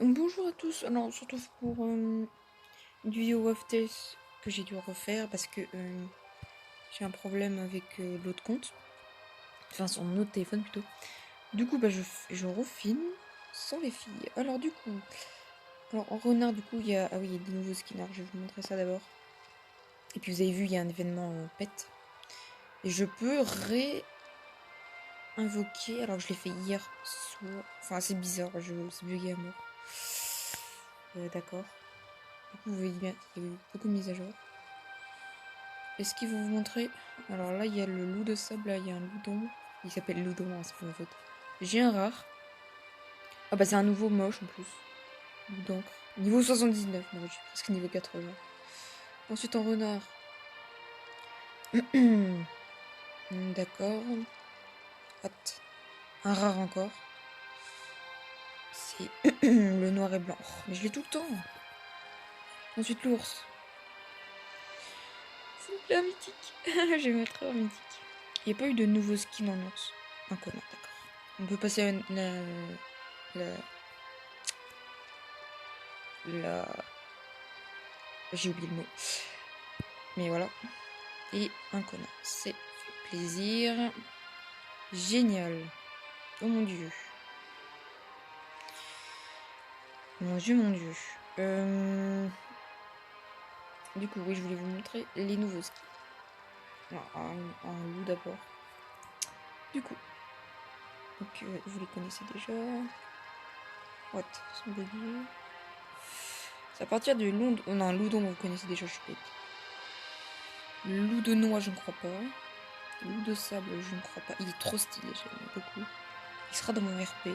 Bonjour à tous, alors on se retrouve pour une vidéo of Tales que j'ai dû refaire parce que j'ai un problème avec l'autre compte, enfin son autre téléphone plutôt. Du coup je refilme sans les filles. Alors du coup, en renard du coup il y a, ah oui il y a des nouveaux skins, alors je vais vous montrer ça d'abord. Et puis vous avez vu il y a un événement pet. Et je peux réinvoquer, alors que je l'ai fait hier soir, enfin c'est bizarre, c'est bugué à mort. D'accord. Du coup vous voyez bien, il y a eu beaucoup de mises à jour. Est-ce qu'il vous montrer? Alors là, il y a le loup de sable, là, il y a un loudon. Il s'appelle loudon, hein, c'est pas ma faute. J'ai un rare. Ah bah c'est un nouveau moche en plus. Loup d'encre. Niveau 79, non, je suis presque niveau 80. Ensuite en renard. D'accord. Hot. Un rare encore. C'est le noir et blanc. Oh, mais je l'ai tout le temps. Ensuite l'ours. S'il vous plaît, un mythique. Je vais mettre un mythique. Il n'y a pas eu de nouveau skin en ours. Un commun, d'accord. On peut passer à la, la j'ai oublié le mot. Mais voilà. Et un connard. C'est fait plaisir. Génial. Oh mon dieu. Mon dieu, mon dieu. Du coup, oui, je voulais vous montrer les nouveaux skins. Non, un loup d'abord. Du coup. Donc, vous les connaissez déjà. What? Son bélier. C'est à partir du loup... Oh non, loudon, vous connaissez déjà, je suis bête. Loup de noix, je ne crois pas. Loup de sable, je ne crois pas. Il est trop stylé, j'aime beaucoup. Il sera dans mon RP.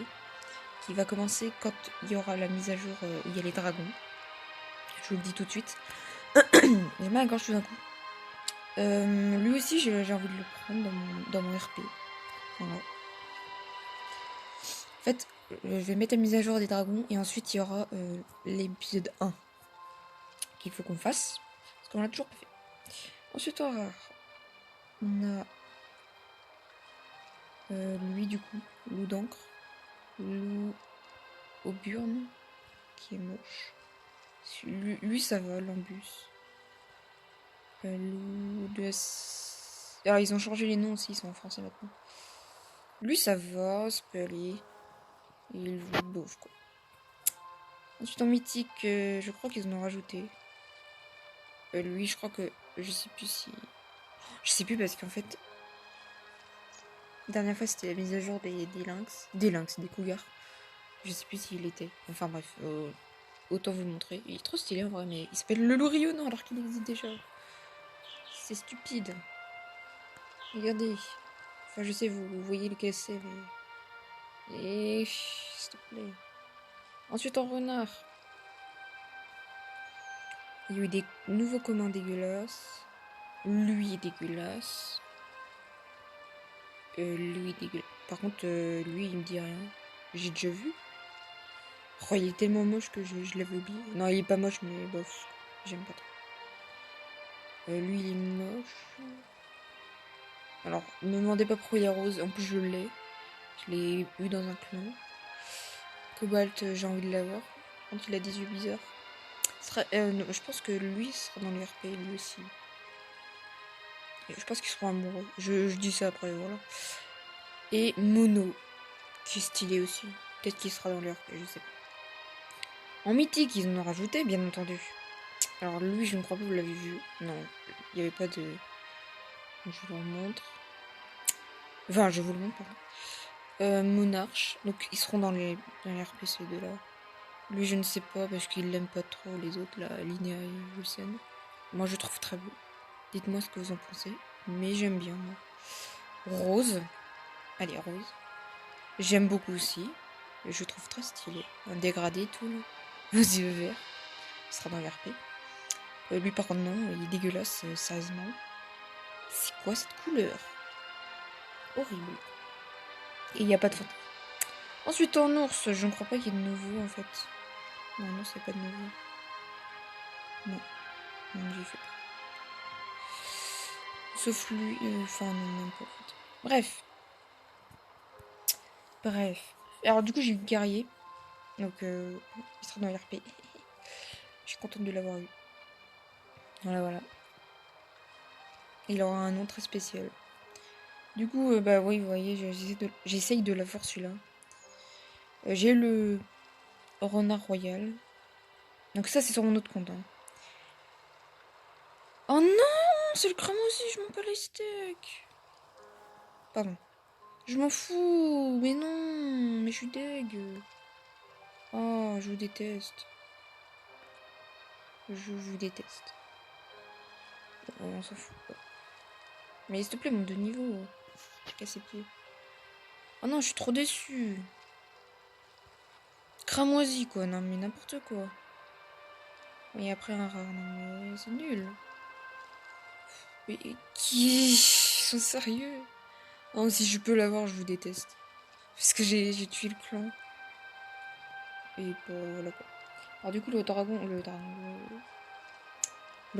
Qui va commencer quand il y aura la mise à jour où il y a les dragons. Je vous le dis tout de suite. J'ai mal à la gorge tout d'un coup. Lui aussi, j'ai envie de le prendre dans mon RP. Voilà. En fait, je vais mettre la mise à jour des dragons et ensuite il y aura l'épisode 1 qu'il faut qu'on fasse. Parce qu'on l'a toujours pas fait. Ensuite, on a lui du coup, loup d'encre, loup auburne, qui est moche. Lui ça va, l'embus. Loup de... Ah, ils ont changé les noms aussi, ils sont en français maintenant. Lui ça va, ça peut aller. Il est beauf quoi. Ensuite en mythique, je crois qu'ils en ont rajouté. Lui, je crois que... Je sais plus si... Je sais plus parce qu'en fait... La dernière fois, c'était la mise à jour des lynx. Des lynx, des cougars. Je sais plus s'il était. Enfin bref, autant vous le montrer. Il est trop stylé en vrai, mais il s'appelle le loup rayonnant alors qu'il existe déjà. C'est stupide. Regardez. Enfin, je sais, vous voyez lequel c'est, mais... Et... S'il te plaît. Ensuite, en renard. Il y a eu des nouveaux communs dégueulasses. Lui est dégueulasse. Lui est dégueulasse. Par contre, lui, il me dit rien. J'ai déjà vu. Oh, il est tellement moche que je l'avais oublié. Non, il est pas moche, mais bof. J'aime pas trop. Lui, il est moche. Alors, ne me demandez pas pourquoi il est rose. En plus, je l'ai. Je l'ai eu dans un clan. Cobalt, j'ai envie de l'avoir. Quand il a des yeux bizarres. Non, je pense que lui sera dans le RP, lui aussi. Et je pense qu'ils seront amoureux. Je dis ça après, voilà. Et Mono, qui est stylé aussi. Peut-être qu'il sera dans le RP, je sais pas. En mythique, ils en ont rajouté, bien entendu. Alors lui, je ne crois pas que vous l'avez vu. Non, il n'y avait pas de... Je vous le montre. Enfin, je vous le montre, pardon. Monarch. Donc, ils seront dans les RP, ces deux-là. Lui, je ne sais pas, parce qu'il l'aime pas trop, les autres, là, Linnea et Wilson. Moi, je trouve très beau. Dites-moi ce que vous en pensez. Mais j'aime bien, moi. Rose. Allez, Rose. J'aime beaucoup aussi. Je trouve très stylé. Un dégradé, tout, là. Aux yeux verts. Il sera dans les RP. Lui, par contre, non. Il est dégueulasse, sérieusement. C'est quoi cette couleur? Horrible. Et il n'y a pas de photo. Ensuite, en ours, je ne crois pas qu'il y ait de nouveau, en fait. Non, non, c'est pas de nouveau. Non. Non, j'ai fait pas. Sauf lui, enfin, non, même pas, en fait. Bref. Bref. Alors, du coup, j'ai eu guerrier. Donc, il sera dans RP. Je suis contente de l'avoir eu. Voilà. Il aura un nom très spécial. Du coup, bah oui, vous voyez, j'essaye de l'avoir celui-là. J'ai le renard royal. Donc ça, c'est sur mon autre compte. Hein. Oh non, c'est le crâne aussi, je m'en bats les steaks. Pardon. Je m'en fous, mais non, mais je suis deg. Oh, je vous déteste. Je vous déteste. Oh, on s'en fout. Mais s'il te plaît, monte de niveau. Je casse les pieds. Oh non, je suis trop déçue. Cramoisi, quoi. Non, mais n'importe quoi. Et après, un rare. Non, mais c'est nul. Mais qui sont sérieux? Oh, si je peux l'avoir, je vous déteste. Parce que j'ai tué le clan. Et bah, voilà quoi. Alors du coup, le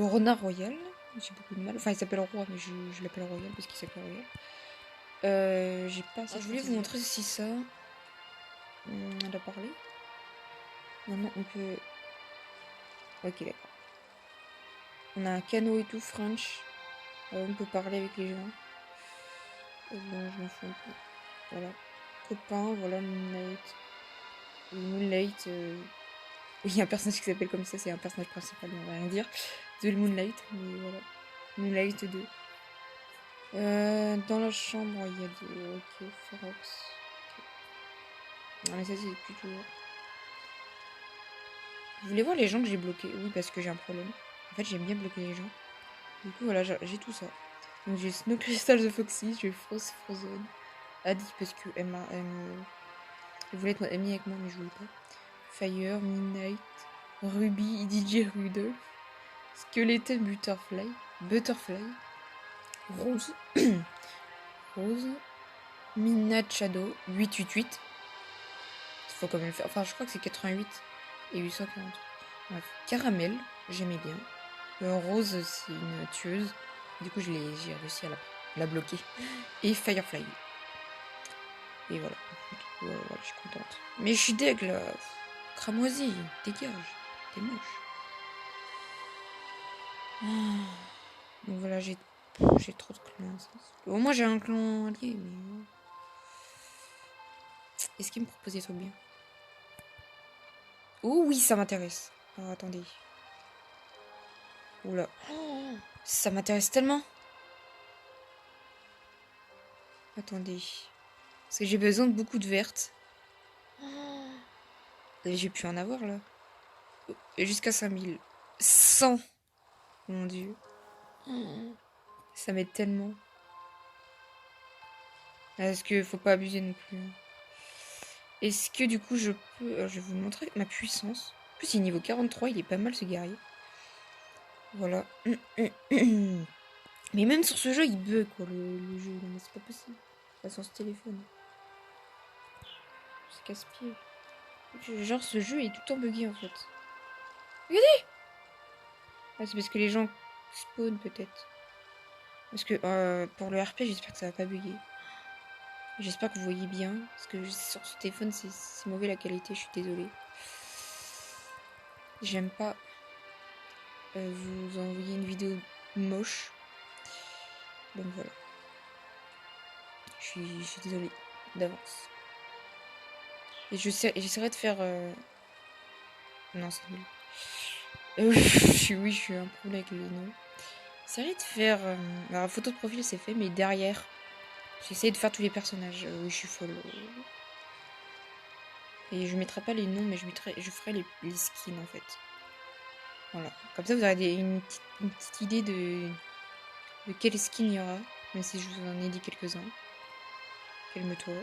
renard royal, j'ai beaucoup de mal. Enfin, il s'appelle roi, mais je l'appelle royal parce qu'il s'appelle royal. J'ai pas ça. Je voulais vous montrer aussi ça. On a parlé. Maintenant, on peut... Ok, d'accord. On a un canot et tout, French. On peut parler avec les gens. Bon, je m'en fous un peu. Voilà. Copain, voilà, Moonlight. Moonlight, oui, il y a un personnage qui s'appelle comme ça, c'est un personnage principal, mais on va rien dire. De Moonlight, mais voilà. Moonlight 2. Dans la chambre, il y a de... Ok, Ferox. Ok. Non, mais ça, c'est plutôt... Vous voulez voir les gens que j'ai bloqués? Oui, parce que j'ai un problème. En fait, j'aime bien bloquer les gens. Du coup, voilà, j'ai tout ça. Donc, j'ai Snow Crystal the Foxy, j'ai Frost Frozen. Adi, parce que elle voulait être amie avec moi, mais je voulais pas. Fire, Midnight, Ruby, DJ Rudolph, Skeleton Butterfly, Rose, Rose, Midnight Shadow, 888. Faut quand même le faire. Enfin, je crois que c'est 88 et 840. Bref. Caramel, j'aimais bien. Rose, c'est une tueuse. Du coup, j'ai réussi à la bloquer. Et Firefly. Et voilà. Voilà, je suis contente. Mais je suis deg là. Cramoisi, dégage. T'es moche. Donc voilà, j'ai trop de clans. Au moins, j'ai un clan allié, mais. Est-ce qu'il me propose des trucs bien? Oh oui, ça m'intéresse. Alors attendez. Oula. Oh, ça m'intéresse tellement. Attendez. Parce que j'ai besoin de beaucoup de vertes. Oh, j'ai pu en avoir là. Jusqu'à 5000. 100. Mon dieu. Oh, ça m'aide tellement. Est-ce que faut pas abuser non plus? Est-ce que du coup je peux... je vais vous montrer ma puissance. En plus il est niveau 43, il est pas mal ce guerrier. Voilà. Mais même sur ce jeu il bug quoi le jeu. Non mais c'est pas possible. Pas sur ce téléphone. C'est casse-pied. Genre ce jeu est tout le temps bugué en fait. Regardez. Ah c'est parce que les gens spawn peut-être. Parce que pour le RP j'espère que ça va pas bugger. J'espère que vous voyez bien. Parce que sur ce téléphone c'est mauvais la qualité, je suis désolée. J'aime pas vous envoyer une vidéo moche. Donc voilà. Je suis désolée d'avance. Et j'essaierai de faire... Non, c'est nul. Oui, je suis un problème avec les noms. J'essaierai de faire... Alors, photo de profil, c'est fait, mais derrière, j'essaie de faire tous les personnages. Oui, je suis folle. Et je mettrai pas les noms, mais je ferai les skins, en fait. Voilà. Comme ça, vous aurez une petite idée de quel skin il y aura. Même si je vous en ai dit quelques-uns. Calme-toi.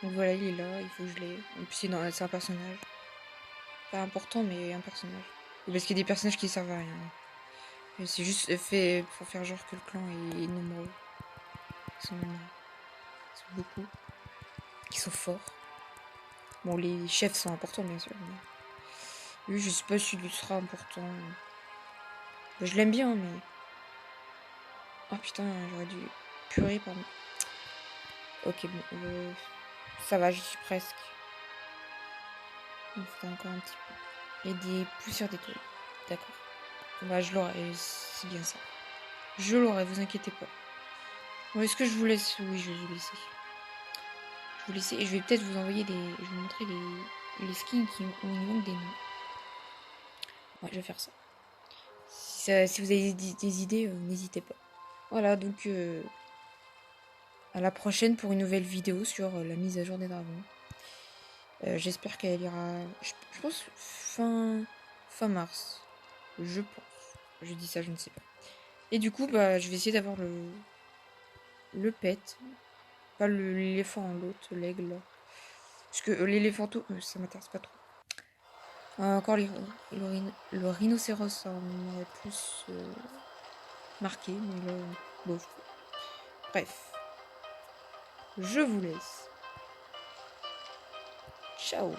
Donc voilà, il est là, il faut que je l'ai. En plus, c'est un personnage. Pas important, mais un personnage. Ou parce qu'il y a des personnages qui servent à rien. C'est juste fait pour faire genre que le clan est nombreux. Ils sont beaucoup. Qui sont forts. Bon, les chefs sont importants, bien sûr. Mais... lui, je sais pas s'il sera important. Bah, je l'aime bien, mais... Oh putain, j'aurais dû... Purée, pardon. Ok, bon. Ça va, j'y suis presque. Il me faudra encore un petit peu. Et des poussières d'étoiles. D'accord. Bah, je l'aurai, c'est bien ça. Je l'aurai, vous inquiétez pas. Bon, est-ce que je vous laisse? Oui, je vais vous laisser. Je vais vous laisser et je vais peut-être vous envoyer des. Je vais vous montrer les skins où il manque des noms. Ouais, je vais faire ça. Si vous avez des idées, n'hésitez pas. Voilà, donc à la prochaine pour une nouvelle vidéo sur la mise à jour des dragons. J'espère qu'elle ira. Je pense fin mars. Je pense. Je dis ça, je ne sais pas. Et du coup, bah, je vais essayer d'avoir le pet. Pas l'éléphant, l'autre, l'aigle. Parce que l'éléphanto, ça m'intéresse pas trop. Encore le rhinocéros, ça m'aurait plus marqué, mais là, bof. Bref, je vous laisse. Ciao.